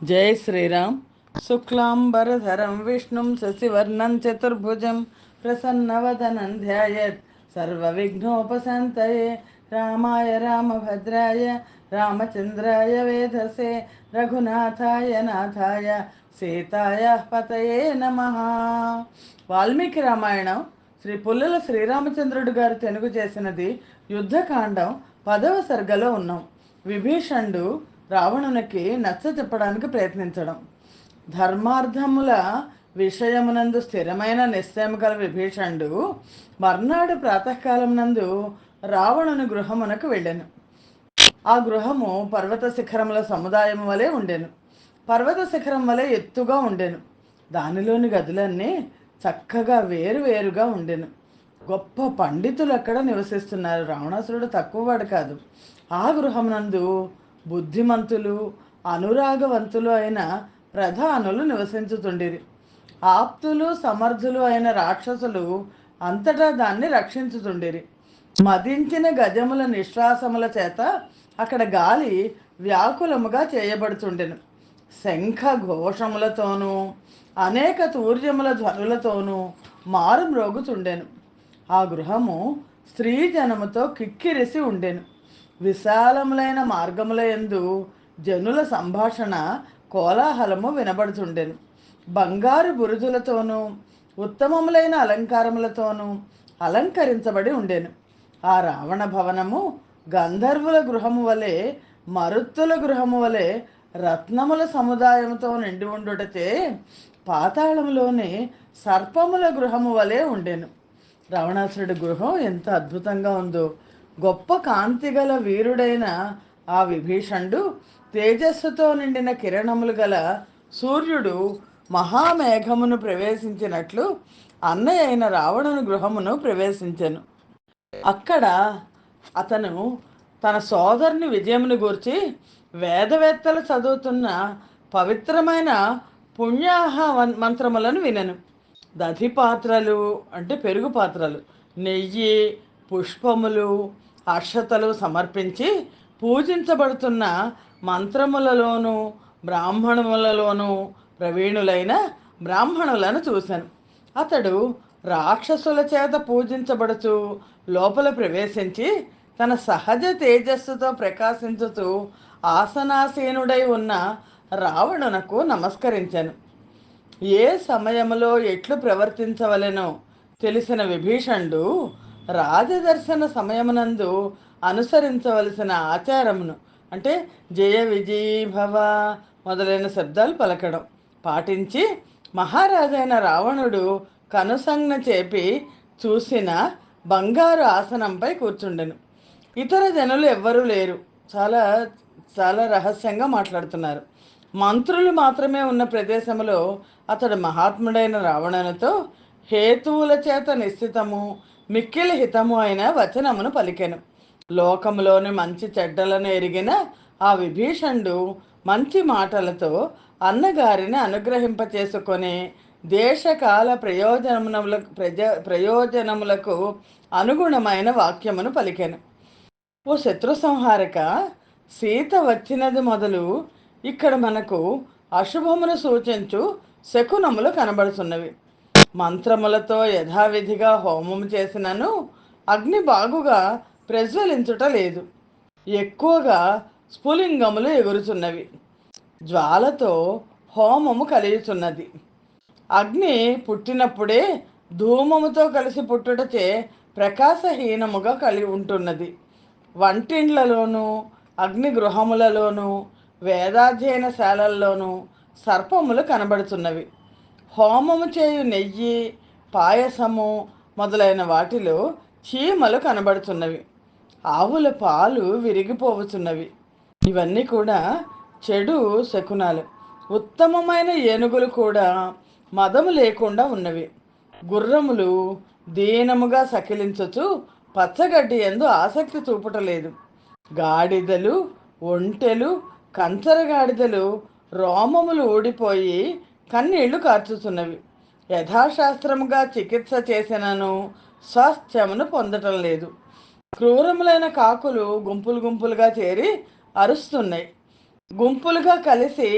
जय श्रीराम। शुक्लांबरधरं विष्णुं शशिवर्णं चतुर्भुजं प्रसन्नवदनं ध्यायेत् सर्वविघ्नोपशान्तये। रामाय रामभद्राय रामचन्द्राय वेधसे रघुनाथाय नाथाय సీతాయ పతయే నమ. వాల్మీకి రామాయణం శ్రీ పుల్లల శ్రీరామచంద్రుడు గారు తెనుగు చేసినది. యుద్ధకాండం 10వ సర్గలో ఉన్నాం. విభీషణుడు రావణునికి నచ్చ చెప్పడానికి ప్రయత్నించడం. ధర్మార్థముల విషయమునందు స్థిరమైన నిశ్చయం గల విభీషణుడు మర్నాడు ప్రాతకాలం నందు రావణుని గృహమునకు వెళ్ళెను. ఆ గృహము పర్వత శిఖరముల సముదాయం వలె ఉండెను. పర్వత శిఖరం వలె ఎత్తుగా ఉండెను. దానిలోని గదులన్నీ చక్కగా వేరువేరుగా ఉండెను. గొప్ప పండితులు అక్కడ నివసిస్తున్నారు. రావణాసురుడు తక్కువవాడు కాదు. ఆ గృహమునందు బుద్ధిమంతులు అనురాగవంతులు అయిన ప్రధానులు నివసించుతుండిరి. ఆప్తులు సమర్థులు అయిన రాక్షసులు అంతటా దాన్ని రక్షించుతుండిరి. మదించిన గజముల నిశ్వాసముల చేత అక్కడ గాలి వ్యాకులముగా చేయబడుతుండెను. శంఖ ఘోషములతోనూ అనేక తూర్యముల ధ్వనులతోనూ మారు మ్రోగుతుండెను. ఆ గృహము స్త్రీ జనముతో కిక్కిరిసి ఉండెను. విశాలములైన మార్గముల యందు జనుల సంభాషణ కోలాహలము వినబడుతుండెను. బంగారు బురుజులతోనూ ఉత్తమములైన అలంకారములతోనూ అలంకరించబడి ఉండెను. ఆ రావణ భవనము గంధర్వుల గృహము వలె మరుత్తుల గృహము వలె రత్నముల సముదాయముతో నిండి ఉండుటచే పాతాళంలోని సర్పముల గృహము వలె ఉండెను. రావణాసురుడి గృహం ఎంత అద్భుతంగా ఉందో! గొప్ప కాంతిగల వీరుడైన ఆ విభీషణుడు తేజస్సుతో నిండిన కిరణములు గల సూర్యుడు మహామేఘమును ప్రవేశించినట్లు అన్నయ్య అయిన రావణుని గృహమును ప్రవేశించెను. అక్కడ అతను తన సోదరుని విజయమును గూర్చి వేదవేత్తలు చదువుతున్న పవిత్రమైన పుణ్యాహ మంత్రములను వినెను. దధి పాత్రలు అంటే పెరుగు పాత్రలు, నెయ్యి, పుష్పములు, అక్షతలు సమర్పించి పూజించబడుతున్న మంత్రములలోనూ బ్రాహ్మణములలోనూ ప్రవీణులైన బ్రాహ్మణులను చూశాను. అతడు రాక్షసుల చేత పూజించబడుచు లోపల ప్రవేశించి తన సహజ తేజస్సుతో ప్రకాశించుతూ ఆసనాసీనుడై ఉన్న రావణునకు నమస్కరించాను. ఏ సమయంలో ఎట్లు ప్రవర్తించవలెనో తెలిసిన విభీషణుడు రాజదర్శన సమయమునందు అనుసరించవలసిన ఆచారమును అంటే జయ విజయీభవ మొదలైన శబ్దాలు పలకడం పాటించి మహారాజైన రావణుడు కనుసంజ్ఞ చేపి చూసిన బంగారు ఆసనంపై కూర్చుండెను. ఇతర జనులు ఎవ్వరూ లేరు. చాలా చాలా రహస్యంగా మాట్లాడుతున్నారు. మంత్రులు మాత్రమే ఉన్న ప్రదేశంలో అతడు మహాత్ముడైన రావణునితో హేతువుల చేత నిశ్చితము మిక్కిలి హితము అయిన వచనమును పలికెను. లోకములోని మంచి చెడ్డలను ఎరిగిన ఆ విభీషణుడు మంచి మాటలతో అన్నగారిని అనుగ్రహింపచేసుకొని దేశకాల ప్రయోజనములకు అనుగుణమైన వాక్యమును పలికెను. ఓ శత్రు సంహారక, సీత వచ్చినది మొదలు ఇక్కడ మనకు అశుభమును సూచించు శకునములు కనబడుతున్నవి. మంత్రములతో యథావిధిగా హోమము చేసినను అగ్ని బాగుగా ప్రజ్వలించుట లేదు. ఎక్కువగా స్ఫులింగములు ఎగురుచున్నవి. జ్వాలతో హోమము కలియుచున్నది. అగ్ని పుట్టినప్పుడే ధూమముతో కలిసి పుట్టుటచే ప్రకాశహీనముగా కలిగి ఉంటున్నది. వంటిండ్లలోనూ అగ్ని గృహములలోనూ వేదాధ్యయనశాలల్లోనూ సర్పములు కనబడుతున్నవి. హోమము చేయు నెయ్యి, పాయసము మొదలైన వాటిలో చీమలు కనబడుతున్నవి. ఆవుల పాలు విరిగిపోవచ్చున్నవి. ఇవన్నీ కూడా చెడు శకునాలు. ఉత్తమమైన ఏనుగులు కూడా మదము లేకుండా ఉన్నవి. గుర్రములు దీనముగా సకిలించుచు పచ్చగడ్డి యందు ఆసక్తి చూపుటలేదు. గాడిదలు, ఒంటెలు, కంచరగాడిదలు రోమములు ఊడిపోయి కన్నీళ్లు కార్చుతున్నవి. యథాశాస్త్రముగా చికిత్స చేసినను స్వాస్థ్యమును పొందటం లేదు. క్రూరములైన కాకులు గుంపులు గుంపులుగా చేరి అరుస్తున్నాయి. గుంపులుగా కలిసి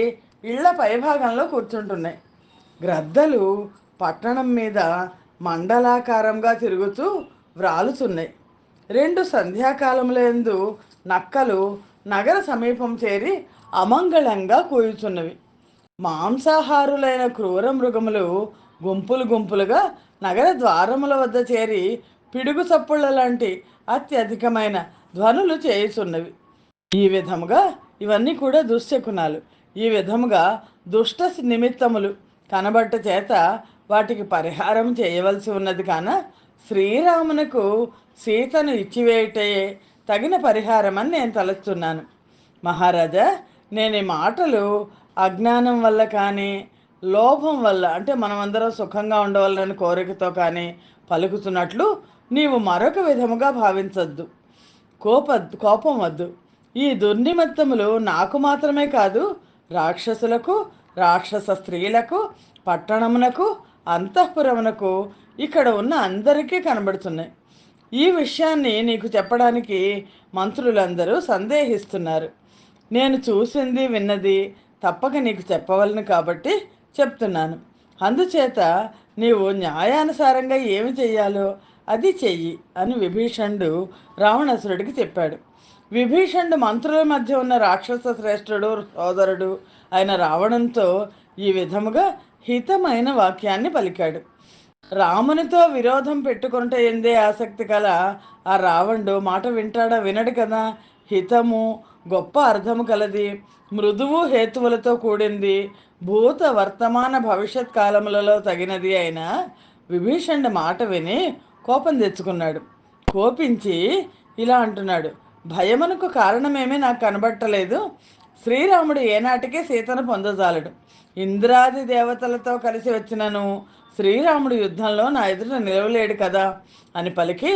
ఇళ్ల పైభాగంలో కూర్చుంటున్నాయి. గ్రద్దలు పట్టణం మీద మండలాకారంగా తిరుగుతూ వ్రాలుతున్నాయి. 2 సంధ్యాకాలములందు నక్కలు నగర సమీపం చేరి అమంగళంగా కూయుచున్నవి. మాంసాహారులైన క్రూర మృగములు గుంపులు గుంపులుగా నగర ద్వారముల వద్ద చేరి పిడుగు చప్పుళ్ళ లాంటి అత్యధికమైన ధ్వనులు చేయుచున్నవి. ఈ విధముగా ఇవన్నీ కూడా దుశ్శకునాలు. ఈ విధముగా దుష్ట నిమిత్తములు కనబట్ట చేత వాటికి పరిహారం చేయవలసి ఉన్నది. కాన శ్రీరామునకు సీతను ఇచ్చివేయటే తగిన పరిహారం అని నేను తలుస్తున్నాను. మహారాజా, నేను ఈ మాటలు అజ్ఞానం వల్ల కానీ లోభం వల్ల, అంటే మనమందరం సుఖంగా ఉండవాలని కోరికతో కానీ పలుకుతున్నట్లు నీవు మరొక విధముగా భావించద్దు. కోపం వద్దు. ఈ దుర్నిమిత్తములు నాకు మాత్రమే కాదు, రాక్షసులకు, రాక్షస స్త్రీలకు, పట్టణమునకు, అంతఃపురమునకు, ఇక్కడ ఉన్న అందరికీ కనబడుతున్నాయి. ఈ విషయాన్ని నీకు చెప్పడానికి మంత్రులందరూ సందేహిస్తున్నారు. నేను చూసింది విన్నది తప్పక నీకు చెప్పవలను కాబట్టి చెప్తున్నాను. అందుచేత నీవు న్యాయానుసారంగా ఏమి చెయ్యాలో అది చెయ్యి అని విభీషణుడు రావణాసురుడికి చెప్పాడు. విభీషణుడు మంత్రుల మధ్య ఉన్న రాక్షస శ్రేష్ఠుడు సోదరుడు అయిన రావణునితో ఈ విధముగా హితమైన వాక్యాన్ని పలికాడు. రామునితో విరోధం పెట్టుకుంటే ఎందే ఆసక్తి కల ఆ రావణుడు మాట వింటాడా? వినడు కదా. హితము గొప్ప అర్థము కలది, మృదువు హేతువులతో కూడింది, భూత వర్తమాన భవిష్యత్ కాలములలో తగినది అయిన విభీషణుడి మాట విని కోపం తెచ్చుకున్నాడు. కోపించి ఇలా అంటున్నాడు: భయమునకు కారణమేమీ నాకు కనబట్టలేదు. శ్రీరాముడు ఏనాటికే సీతను పొందజాలడు. ఇంద్రాది దేవతలతో కలిసి వచ్చినను శ్రీరాముడు యుద్ధంలో నా ఎదుట నిలవలేడు కదా అని పలికి,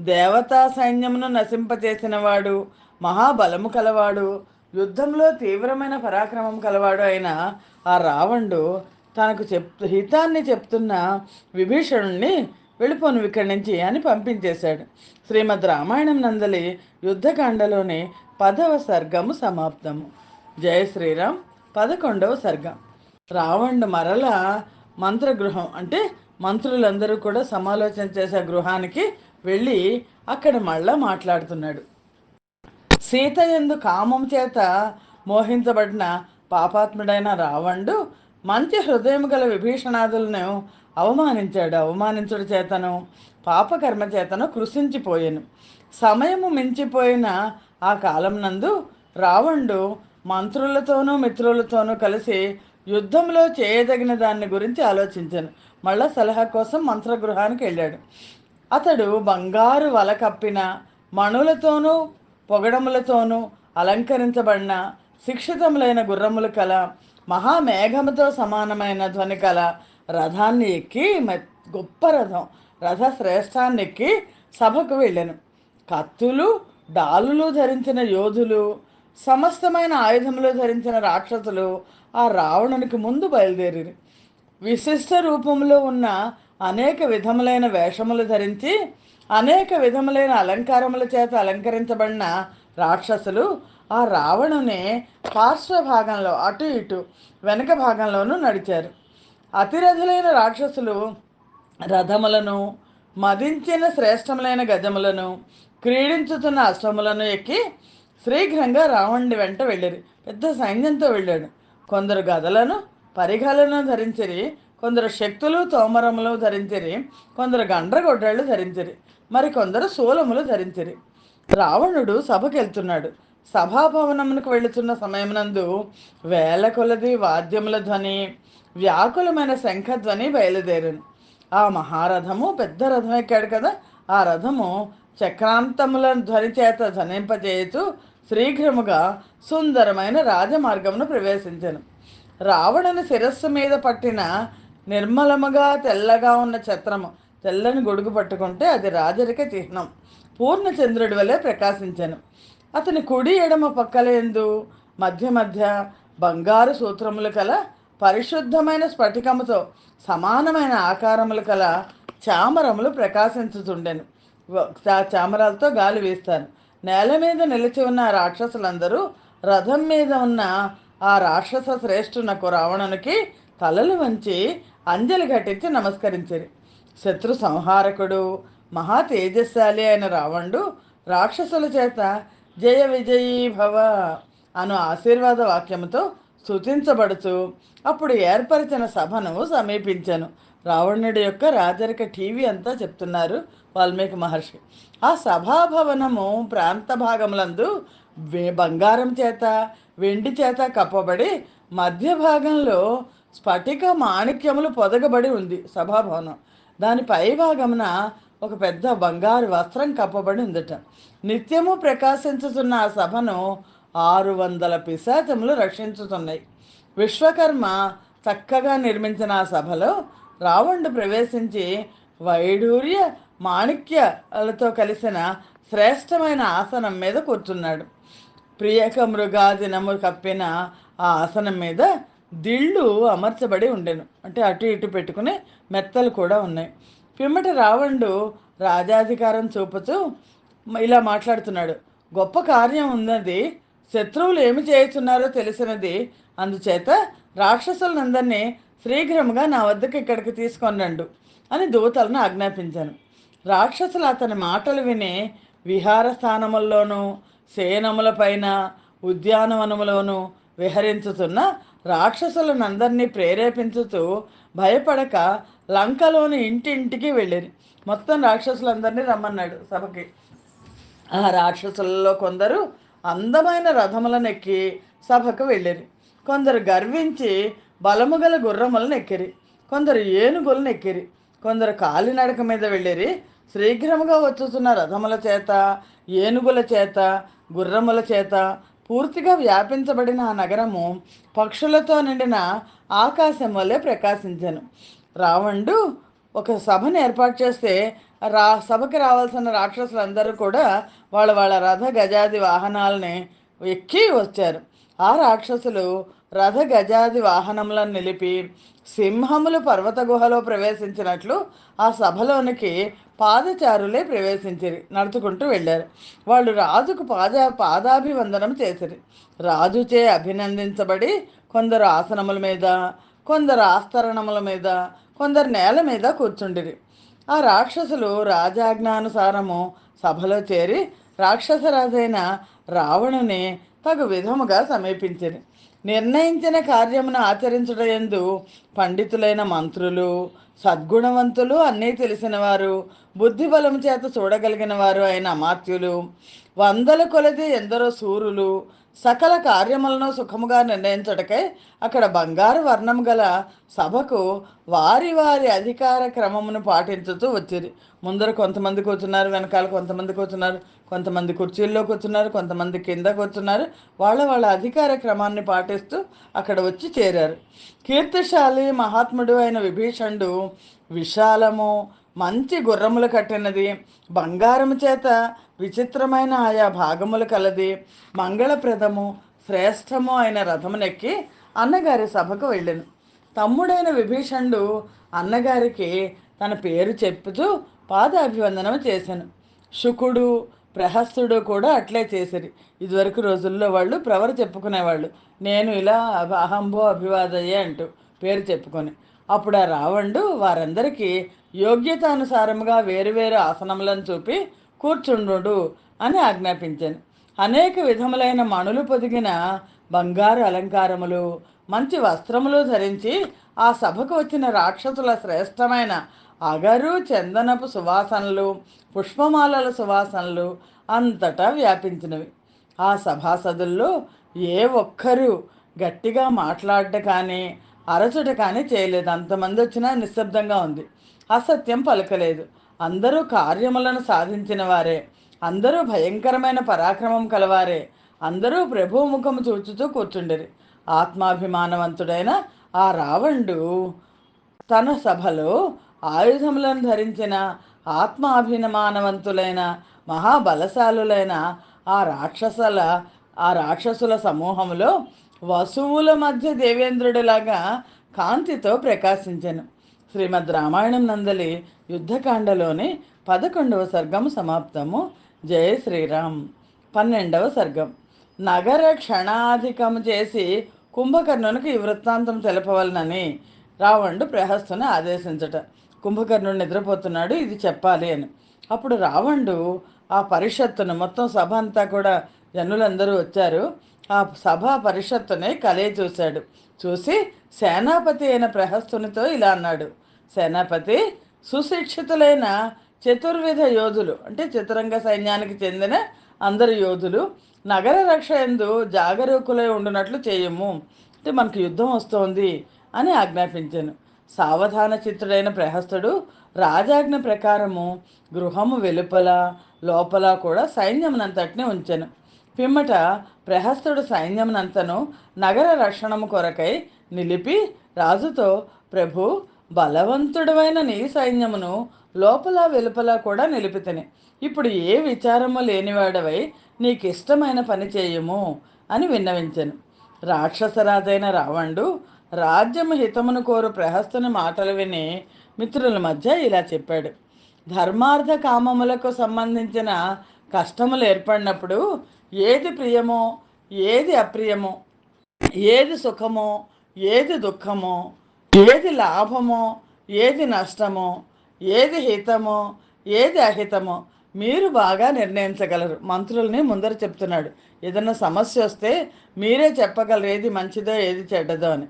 దేవతా సైన్యమును నశింపచేసిన వాడు, మహాబలము కలవాడు, యుద్ధంలో తీవ్రమైన పరాక్రమం కలవాడు అయిన ఆ రావణుడు తనకు హితాన్ని చెప్తున్న విభీషణుణ్ణి వెళ్ళిపోను ఇక్కడి నుంచి అని పంపించేశాడు. శ్రీమద్ రామాయణం నందలి యుద్ధకాండలోని 10వ సర్గము సమాప్తము. జయ శ్రీరామ్. 11వ సర్గం. రావణుడు మరల మంత్రగృహం, అంటే మంత్రులందరూ కూడా సమాలోచన చేసే గృహానికి వెళ్ళి అక్కడ మళ్ళా మాట్లాడుతున్నాడు. సీత యందు కామం చేత మోహించబడిన పాపాత్ముడైన రావణుడు మంచి హృదయం గల విభీషణాదులను అవమానించుడి చేతను పాపకర్మ చేతను కృషించిపోయాను. సమయము మించిపోయిన ఆ కాలం నందు రావణుడు మంత్రులతోనూ మిత్రులతోనూ కలిసి యుద్ధంలో చేయదగిన దాన్ని గురించి ఆలోచించాను. మళ్ళా సలహా కోసం మంత్రగృహానికి వెళ్ళాడు. అతడు బంగారు వల కప్పిన, మణులతోనూ పొగడములతోనూ అలంకరించబడిన, శిక్షితములైన గుర్రములు కల, మహామేఘముతో సమానమైన ధ్వని కల రథాన్ని ఎక్కి, గొప్ప రథం, రథశ్రేష్ఠాన్ని ఎక్కి సభకు వెళ్ళాను. కత్తులు డాలులు ధరించిన యోధులు, సమస్తమైన ఆయుధములు ధరించిన రాక్షసులు ఆ రావణునికి ముందు బయలుదేరి విశిష్ట రూపంలో ఉన్న అనేక విధములైన వేషములు ధరించి, అనేక విధములైన అలంకారముల చేత అలంకరించబడిన రాక్షసులు ఆ రావణుని పార్శ్వభాగంలో అటు ఇటు వెనక భాగంలోనూ నడిచారు. అతిరథులైన రాక్షసులు రథములను, మదించిన శ్రేష్టములైన గజములను, క్రీడించుతున్న అశ్వములను ఎక్కి శీఘ్రంగా రావణుడి వెంట వెళ్ళిరి. పెద్ద సైన్యంతో వెళ్ళాడు. కొందరు గదలను, పరిఘలను ధరించిరి, కొందరు శక్తులు తోమరములు ధరించిరి, కొందరు గండ్రగొడ్డళ్ళు ధరించిరి, మరికొందరు శూలములు ధరించిరి. రావణుడు సభకెళ్తున్నాడు. సభాభవనమునకు వెళుతున్న సమయమునందు వేల కొలది వాద్యముల ధ్వని, వ్యాకులమైన శంఖధ్వని బయలుదేరాను. ఆ మహారథము, పెద్ద రథం ఎక్కాడు కదా, ఆ రథము చక్రాంతముల ధ్వని చేత ధ్వనింపజేయచు శీఘ్రముగా సుందరమైన రాజమార్గమును ప్రవేశించను. రావణుని శిరస్సు మీద పట్టిన నిర్మలముగా తెల్లగా ఉన్న ఛత్రము, తెల్లని గొడుగు పట్టుకుంటే అది రాజరిక చిహ్నం, పూర్ణచంద్రుడి వలె ప్రకాశించెను. అతని కుడి ఎడమ పక్కలందు మధ్య మధ్య బంగారు సూత్రములు కల, పరిశుద్ధమైన స్ఫటికముతో సమానమైన ఆకారములు కల చామరములు ప్రకాశించుతుండెను. చామరాలతో గాలి వేస్తాను. నేల మీద నిలిచి ఉన్న రాక్షసులందరూ రథం మీద ఉన్న ఆ రాక్షస శ్రేష్ఠునకు రావణునికి తలలు వంచి అంజలి ఘటించి నమస్కరించిరి. శత్రు సంహారకుడు మహా తేజస్శాలి అయిన రావణుడు రాక్షసుల చేత జయ విజయీ భవ అను ఆశీర్వాద వాక్యముతో స్తుతించబడుచు అప్పుడు ఏర్పరిచిన సభను సమీపించాను. రావణుడి యొక్క రాజరిక టీవీ అంతా చెప్తున్నారు వాల్మీకి మహర్షి. ఆ సభాభవనము ప్రాంత భాగములందు బంగారం చేత వెండి చేత కప్పబడి మధ్య భాగంలో స్ఫటిక మాణిక్యములు పొదగబడి ఉంది సభాభవనం. దాని పై భాగమున ఒక పెద్ద బంగారు వస్త్రం కప్పబడి ఉందట. నిత్యము ప్రకాశించుతున్న ఆ సభను 600 పిశాచములు రక్షించుతున్నాయి. విశ్వకర్మ చక్కగా నిర్మించిన ఆ సభలో రావణుడు ప్రవేశించి వైడూర్య మాణిక్యాలతో కలిసిన శ్రేష్టమైన ఆసనం మీద కూర్చున్నాడు. ప్రియక మృగాదినము కప్పిన ఆ ఆసనం మీద దిళ్ళు అమర్చబడి ఉండెను. అంటే అటు ఇటు పెట్టుకుని మెత్తలు కూడా ఉన్నాయి. పిమ్మట రావణుడు రాజాధికారం చూపుతూ ఇలా మాట్లాడుతున్నాడు. గొప్ప కార్యం ఉన్నది, శత్రువులు ఏమి చేయుచున్నారో తెలిసినది. అందుచేత రాక్షసులందరినీ శీఘ్రముగా నా వద్దకు ఇక్కడికి తీసుకొని రండు అని దూతలను ఆజ్ఞాపించాను. రాక్షసులు అతని మాటలు విని విహార స్థానముల్లోనూ శయనములపైన ఉద్యానవనములోనూ విహరించుతున్న రాక్షసులనందరినీ ప్రేరేపించుతూ భయపడక లంకలోని ఇంటింటికి వెళ్ళిరి. మొత్తం రాక్షసులందరినీ రమ్మన్నాడు సభకి. ఆ రాక్షసులలో కొందరు అందమైన రథములను ఎక్కి సభకు వెళ్ళిరి. కొందరు గర్వించి బలముగల గుర్రములను ఎక్కిరి. కొందరు ఏనుగులను ఎక్కిరి. కొందరు కాలినడక మీద వెళ్ళిరి. శీఘ్రముగా వచ్చుతున్న రథముల చేత, ఏనుగుల చేత, గుర్రముల చేత పూర్తిగా వ్యాపించబడిన ఆ నగరము పక్షులతో నిండిన ఆకాశం వల్లే ప్రకాశించెను. రావణుడు ఒక సభను ఏర్పాటు చేస్తే సభకి రావాల్సిన రాక్షసులందరూ కూడా వాళ్ళ వాళ్ళ రథ గజాది వాహనాలని ఎక్కి వచ్చారు. ఆ రాక్షసులు రథ గజాది వాహనములను నిలిపి సింహములు పర్వత గుహలో ప్రవేశించినట్లు ఆ సభలోనికి పాదచారులే ప్రవేశించిరి. నడుచుకుంటూ వెళ్ళారు. వాళ్ళు రాజుకు పాదాభివందనం చేసిరి. రాజుచే అభినందించబడి కొందరు ఆసనముల మీద, కొందరు ఆస్తరణముల మీద, కొందరు నేల మీద కూర్చుండిరి. ఆ రాక్షసులు రాజాజ్ఞానుసారము సభలో చేరి రాక్షసరాజైన రావణుని తగు విధముగా సమీపించిరి. నిర్ణయించిన కార్యమును ఆచరించుటయందు పండితులైన మంత్రులు, సద్గుణవంతులు, అన్నీ తెలిసిన వారు, బుద్ధిబలం చేత చూడగలిగిన వారు అయిన అమాత్యులు, వందల కొలది ఎందరో సూరులు సకల కార్యములను సుఖముగా నిర్ణయించటకై అక్కడ బంగారు వర్ణం గల సభకు వారి వారి అధికార క్రమమును పాటించుతూ వచ్చిరి. ముందర కొంతమంది కూర్చున్నారు, వెనకాల కొంతమంది కూర్చున్నారు, కొంతమంది కుర్చీల్లో కూర్చున్నారు, కొంతమంది కింద కూర్చున్నారు. వాళ్ళ వాళ్ళ అధికార క్రమాన్ని పాటిస్తూ అక్కడ వచ్చి చేరారు. కీర్తిశాలి మహాత్ముడు అయిన విభీషణుడు విశాలము మంచి గుర్రములు కట్టినది, బంగారము చేత విచిత్రమైన ఆయా భాగములు కలది, మంగళప్రదము శ్రేష్టము అయిన రథమునెక్కి అన్నగారి సభకు వెళ్ళాను. తమ్ముడైన విభీషణుడు అన్నగారికి తన పేరు చెప్పుతూ పాదాభివందనం చేశాను. శుకుడు, ప్రహస్తుడు కూడా అట్లే చేసిరి. ఇదివరకు రోజుల్లో వాళ్ళు ప్రవర చెప్పుకునేవాళ్ళు, నేను ఇలా అహంభో అభివాదయ్యే అంటూ పేరు చెప్పుకొని. అప్పుడు ఆ రావణుడు వారందరికీ యోగ్యతానుసారముగా వేరువేరు ఆసనములను చూపి కూర్చుండు అని ఆజ్ఞాపించాను. అనేక విధములైన మణులు పొదిగిన బంగారు అలంకారములు, మంచి వస్త్రములు ధరించి ఆ సభకు వచ్చిన రాక్షసుల శ్రేష్టమైన అగరు చందనపు సువాసనలు, పుష్పమాలల సువాసనలు అంతటా వ్యాపించినవి. ఆ సభాసదుల్లో ఏ ఒక్కరూ గట్టిగా మాట్లాడట కానీ అరచుట కానీ చేయలేదు. అంతమంది వచ్చినా నిశ్శబ్దంగా ఉంది. అసత్యం పలకలేదు. అందరూ కార్యములను సాధించిన వారే, అందరూ భయంకరమైన పరాక్రమం కలవారే, అందరూ ప్రభువు ముఖము చూచుతూ కూర్చుండిరి. ఆత్మాభిమానవంతుడైన ఆ రావణుడు తన సభలో ఆయుధములను ధరించిన ఆత్మాభిమానవంతులైన మహాబలశాలులైన ఆ రాక్షసుల సమూహంలో వసువుల మధ్య దేవేంద్రుడిలాగా కాంతితో ప్రకాశించెను. శ్రీమద్ రామాయణం నందలి యుద్ధకాండలోని 11వ సర్గము సమాప్తము. జయ శ్రీరామ్. 12వ సర్గం. నగర క్షణాధికము చేసి కుంభకర్ణునికి ఈ వృత్తాంతం తెలపవలనని రావణుడు ప్రహస్తుని ఆదేశించట. కుంభకర్ణుడు నిద్రపోతున్నాడు, ఇది చెప్పాలి అని. అప్పుడు రావణుడు ఆ పరిషత్తును, మొత్తం సభ అంతా కూడా జనులందరూ వచ్చారు, ఆ సభా పరిషత్తుని చూశాడు. చూసి సేనాపతి అయిన ప్రహస్తునితో ఇలా అన్నాడు: సేనాపతి, సుశిక్షితులైన చతుర్విధ యోధులు, అంటే చతురంగ సైన్యానికి చెందిన అందరు యోధులు నగర రక్ష ఎందు జాగరూకులై ఉండునట్లు చేయము, అంటే మనకు యుద్ధం వస్తోంది అని ఆజ్ఞాపించాను. సావధాన చిత్తుడైన ప్రహస్తుడు రాజాజ్ఞ ప్రకారము గృహము వెలుపల లోపల కూడా సైన్యమునంతటిని ఉంచెను. పిమ్మట ప్రహస్తుడు సైన్యమునంతను నగర రక్షణము కొరకై నిలిపి రాజుతో, ప్రభు, బలవంతుడవైన నీ సైన్యమును లోపల వెలుపల కూడా నిలిపితని. ఇప్పుడు ఏ విచారము లేనివాడవై నీకిష్టమైన పని చేయము అని విన్నవించెను. రాక్షసరాజైన రావణుడు రాజ్యము హితమును కోరు ప్రహస్తుని మాటలు విని మిత్రుల మధ్య ఇలా చెప్పాడు: ధర్మార్థ కామములకు సంబంధించిన కష్టములు ఏర్పడినప్పుడు ఏది ప్రియమో ఏది అప్రియమో, ఏది సుఖమో ఏది దుఃఖమో, ఏది లాభమో ఏది నష్టమో, ఏది హితమో ఏది అహితమో మీరు బాగా నిర్ణయించగలరు. మంత్రుల్ని ముందర చెప్తున్నాడు. ఏదన్నా సమస్య వస్తే మీరే చెప్పగలరు ఏది మంచిదో ఏది చెడ్డదో అని.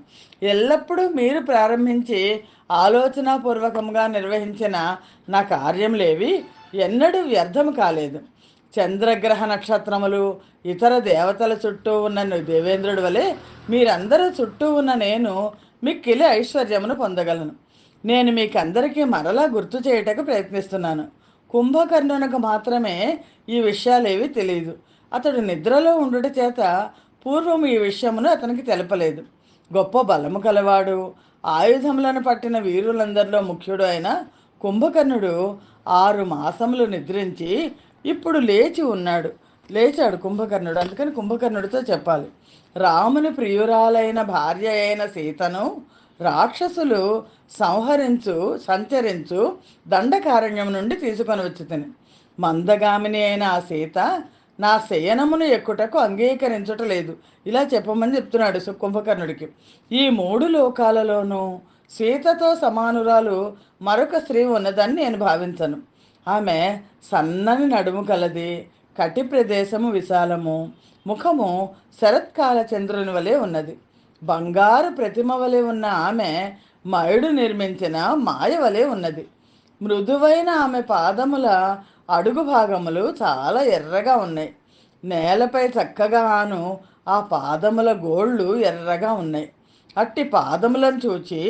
ఎల్లప్పుడూ మీరు ప్రారంభించి ఆలోచనాపూర్వకంగా నిర్వహించిన నా కార్యములేవి ఎన్నడూ వ్యర్థము కాలేదు. చంద్రగ్రహ నక్షత్రములు ఇతర దేవతల చుట్టూ ఉన్న దేవేంద్రుడి వలె మీరందరూ చుట్టూ ఉన్న నేను మిక్కిలి ఐశ్వర్యమును పొందగలను. నేను మీకందరికీ మరలా గుర్తు చేయటకు ప్రయత్నిస్తున్నాను. కుంభకర్ణునికి మాత్రమే ఈ విషయాలేవి తెలియదు. అతడు నిద్రలో ఉండుట చేత పూర్వం ఈ విషయమును అతనికి తెలపలేదు. గొప్ప బలము కలవాడు, ఆయుధములను పట్టిన వీరులందరిలో ముఖ్యుడు అయిన కుంభకర్ణుడు 6 మాసములు నిద్రించి ఇప్పుడు లేచాడు కుంభకర్ణుడు. అందుకని కుంభకర్ణుడితో చెప్పాలి: రాముని ప్రియురాలైన భార్య అయిన సీతను రాక్షసులు సంచరించు దండకారణ్యం నుండి తీసుకొని వచ్చి మందగామిని అయిన ఆ సీత నా శయనమును ఎక్కుటకు అంగీకరించటలేదు. ఇలా చెప్పమని చెప్తున్నాడు కుంభకర్ణుడికి. ఈ 3 లోకాలలోనూ సీతతో సమానురాలు మరొక స్త్రీ ఉన్నదని నేను భావించను. ఆమె సన్నని నడుము కలది, కటి ప్రదేశము విశాలము, ముఖము శరత్కాల చంద్రుని వలె ఉన్నది. బంగారు ప్రతిమ వలె ఉన్న ఆమె మయుడు నిర్మించిన మాయ వలె ఉన్నది. మృదువైన ఆమె పాదముల అడుగు భాగములు చాలా ఎర్రగా ఉన్నాయి. నేలపై చక్కగా ఆ పాదముల గోళ్ళు ఎర్రగా ఉన్నాయి. అట్టి పాదములను చూచి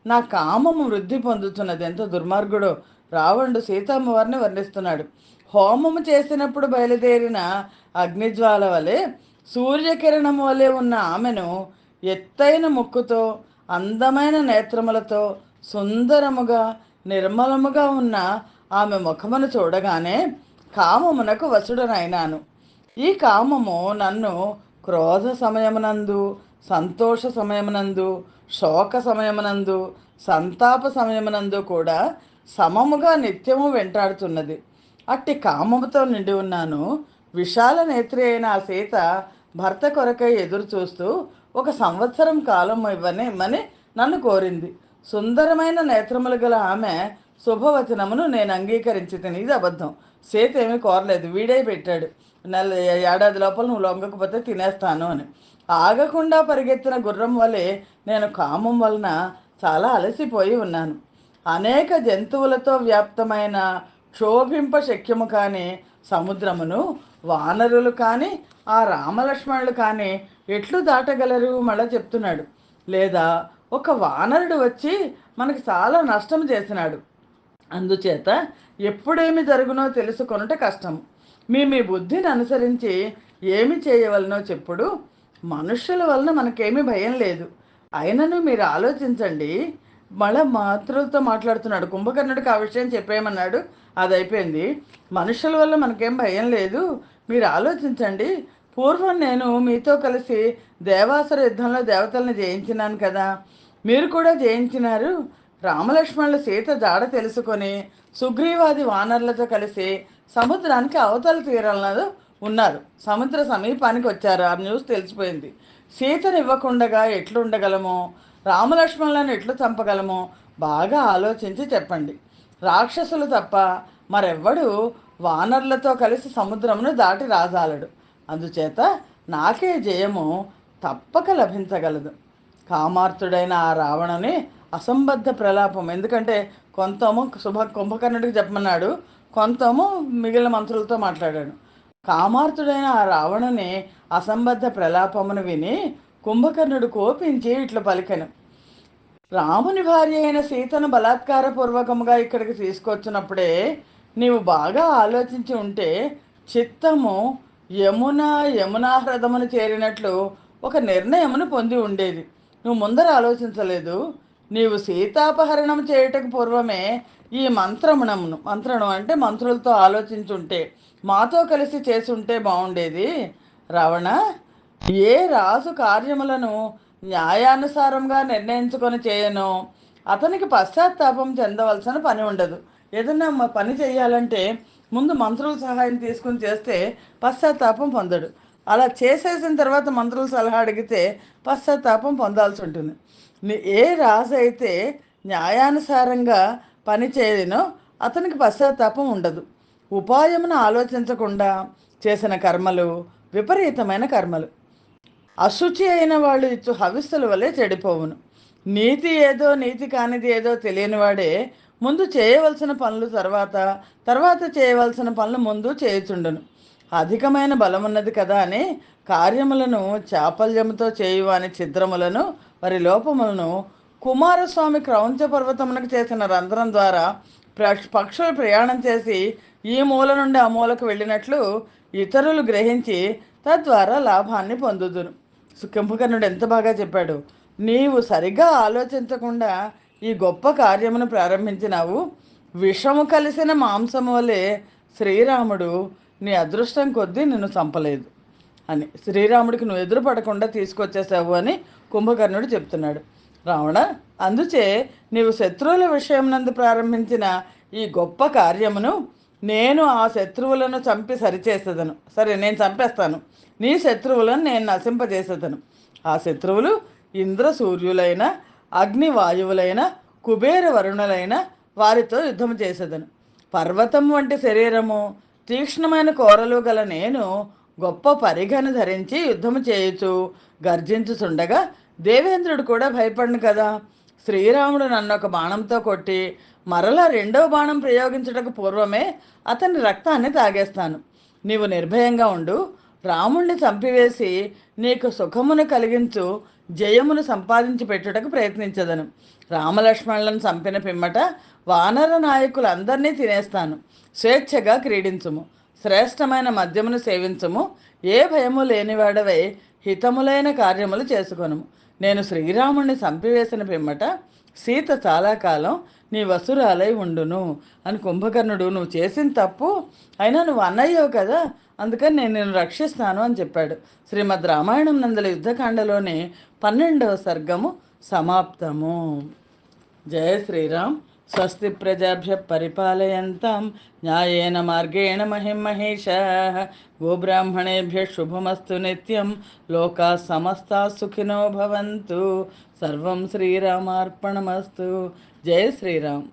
నా కామము వృద్ధి పొందుతున్నది. ఎంత దుర్మార్గుడో! రావణుడు సీతమ్మ వారిని వర్ణిస్తున్నాడు. హోమము చేసినప్పుడు బయలుదేరిన అగ్నిజ్వాల వలె, సూర్యకిరణము వలె ఉన్న ఆమెను ఎత్తైన ముక్కుతో, అందమైన నేత్రములతో, సుందరముగా నిర్మలముగా ఉన్న ఆమె ముఖమును చూడగానే కామమునకు వశుడనైనాను. ఈ కామము నన్ను క్రోధ సమయమునందు, సంతోష సమయమునందు, శోక సమయమునందు, సంతాప సమయమునందు కూడా సమముగా నిత్యము వెంటాడుతున్నది. అట్టి కామముతో నిండి ఉన్నాను. విశాల నేత్రి అయిన ఆ సీత భర్త కొరకై ఎదురు చూస్తూ 1 సంవత్సరం కాలం ఇవ్వని నన్ను కోరింది. సుందరమైన నేత్రములు గల ఆమె శుభవచనమును నేను అంగీకరించి తిని. ఇది అబద్ధం. సీత ఏమీ కోరలేదు, వీడే పెట్టాడు. ఏడాది లోపల నువ్వు లొంగకపోతే తినేస్తాను అని. ఆగకుండా పరిగెత్తిన గుర్రం వలె నేను కామం వలన చాలా అలసిపోయి ఉన్నాను. అనేక జంతువులతో వ్యాప్తమైన క్షోభింప శక్యము కాని సముద్రమును వానరులు కానీ ఆ రామలక్ష్మణులు కానీ ఎట్లు దాటగలరు? మళ్ళా చెప్తున్నాడు. లేదా ఒక వానరుడు వచ్చి మనకి చాలా నష్టం చేసినాడు. అందుచేత ఎప్పుడేమి జరుగునో తెలుసుకొనుట కష్టము. మీ బుద్ధిని అనుసరించి ఏమి చేయవలనో చెప్పుడు. మనుష్యుల వలన మనకేమీ భయం లేదు. అయినను మీరు ఆలోచించండి. మళ్ళా మాతృలతో మాట్లాడుతున్నాడు. కుంభకర్ణుడికి ఆ విషయం చెప్పేయమన్నాడు, అది అయిపోయింది. మనుషుల వల్ల మనకేం భయం లేదు, మీరు ఆలోచించండి. పూర్వం నేను మీతో కలిసి దేవాసుర యుద్ధంలో దేవతల్ని జయించినాను కదా, మీరు కూడా జయించినారు. రామలక్ష్మణులు సీత జాడ తెలుసుకొని సుగ్రీవాది వానరులతో కలిసి సముద్రానికి అవతల తీరాలలో ఉన్నారు. సముద్ర సమీపానికి వచ్చారు. ఆ న్యూస్ తెలిసిపోయింది. సీతను ఇవ్వకుండగా ఎట్లుండగలమో, రామలక్ష్మణులను ఎట్లు చంపగలమో బాగా ఆలోచించి చెప్పండి. రాక్షసులు తప్ప మరెవ్వడు వానరులతో కలిసి సముద్రమును దాటి రాజాలడు. అందుచేత నాకే జయము తప్పక లభించగలదు. కామార్తుడైన ఆ రావణుని అసంబద్ధ ప్రలాపం, ఎందుకంటే కొంతము కుంభకర్ణుడికి చెప్పమన్నాడు, కొంతము మిగిలిన మంత్రులతో మాట్లాడాడు. కామార్తుడైన ఆ రావణుని అసంబద్ధ ప్రలాపమును విని కుంభకర్ణుడు కోపించి ఇట్లు పలికెను: రాముని భార్య అయిన సీతను బలాత్కారపూర్వకముగా ఇక్కడికి తీసుకొచ్చినప్పుడే నీవు బాగా ఆలోచించి ఉంటే చిత్తము యమునా హ్రదమును చేరినట్లు ఒక నిర్ణయమును పొంది ఉండేది. నువ్వు ముందర ఆలోచించలేదు. నీవు సీతాపహరణం చేయుటకు పూర్వమే ఈ మంత్రణం అంటే మంత్రులతో ఆలోచించుంటే మాతో కలిసి చేసుంటే బాగుండేది. రావణ, ఏ రాజు కార్యములను న్యాయానుసారంగా నిర్ణయించుకొని చేయనో అతనికి పశ్చాత్తాపం చెందవలసిన పని ఉండదు. ఏదన్నా పని చేయాలంటే ముందు మంత్రుల సహాయం తీసుకుని చేస్తే పశ్చాత్తాపం పొందడు. అలా చేసేసిన తర్వాత మంత్రుల సలహా అడిగితే పశ్చాత్తాపం పొందాల్సి ఉంటుంది. ఏ రాజు అయితే న్యాయానుసారంగా పని చేయనో అతనికి పశ్చాత్తాపం ఉండదు. ఉపాయమును ఆలోచించకుండా చేసిన కర్మలు విపరీతమైన కర్మలు. అశుచి అయిన వాళ్ళు ఇచ్చు హవిస్సుల వలె చెడిపోవును. నీతి ఏదో నీతి కానిది ఏదో తెలియనివాడే ముందు చేయవలసిన పనులు తర్వాత చేయవలసిన పనులు ముందు చేయుచుండును. అధికమైన బలమున్నది కదా అని కార్యములను చాపల్యముతో చేయువాని ఛిద్రములను వారి లోపములను కుమారస్వామి క్రౌంచ పర్వతమునకు చేసిన రంధ్రం ద్వారా పక్షులు ప్రయాణం చేసి ఈ మూల నుండి ఆ మూలకు వెళ్ళినట్లు ఇతరులు గ్రహించి తద్వారా లాభాన్ని పొందుదురు. కుంభకర్ణుడు ఎంత బాగా చెప్పాడు. నీవు సరిగా ఆలోచించకుండా ఈ గొప్ప కార్యమును ప్రారంభించినావు. విషము కలిసిన మాంసము వలె శ్రీరాముడు నీ అదృష్టం కొద్దీ నిన్ను చంపలేదు అని, శ్రీరాముడికి నువ్వు ఎదురుపడకుండా తీసుకొచ్చేసావు అని కుంభకర్ణుడు చెప్తున్నాడు. రావణ, అందుచే నీవు శత్రువుల విషయం నందు ప్రారంభించిన ఈ గొప్ప కార్యమును నేను ఆ శత్రువులను చంపి సరిచేసేదను. సరే, నేను చంపేస్తాను. నీ శత్రువులను నేను నశింపజేసేదను. ఆ శత్రువులు ఇంద్ర సూర్యులైన, అగ్నివాయువులైన, కుబేర వరుణులైన వారితో యుద్ధము చేసేదను. పర్వతం వంటి శరీరము, తీక్ష్ణమైన కోరలు గల నేను గొప్ప పరిఘను ధరించి యుద్ధము చేయుచు గర్జించుచుండగా దేవేంద్రుడు కూడా భయపడను కదా. శ్రీరాముడు నన్ను ఒక బాణంతో కొట్టి మరలా రెండవ బాణం ప్రయోగించుటకు పూర్వమే అతని రక్తాన్ని తాగేస్తాను. నీవు నిర్భయంగా ఉండు. రాముణ్ణి చంపివేసి నీకు సుఖమును కలిగించు జయమును సంపాదించి పెట్టుటకు ప్రయత్నించదను. రామలక్ష్మణులను చంపిన పిమ్మట వానర నాయకులందరినీ తినేస్తాను. స్వేచ్ఛగా క్రీడించుము, శ్రేష్టమైన మద్యమును సేవించుము, ఏ భయము లేనివాడవై హితములైన కార్యములు చేసుకొనుము. నేను శ్రీరాముణ్ణి చంపివేసిన పిమ్మట సీత చాలా కాలం నీ వసురాలై ఉండును అని కుంభకర్ణుడు, నువ్వు చేసిన తప్పు అయినా నువ్వు అన్నయ్యవు కదా, అందుకని నేను నిన్ను రక్షిస్తాను అని చెప్పాడు. శ్రీమద్ రామాయణం నందల యుద్ధకాండలోని 12వ సర్గము సమాప్తము. జయ శ్రీరామ్. స్వస్తి ప్రజాభ్య పరిపాలయంతాం న్యాయేన మార్గేణ మహిమహేషాః. గోబ్రాహ్మణేభ్య శుభమస్తు నిత్యం. లోకా సమస్తా సుఖినో భవంతు. సర్వం శ్రీరామార్పణమస్తు. జయ శ్రీరామ్.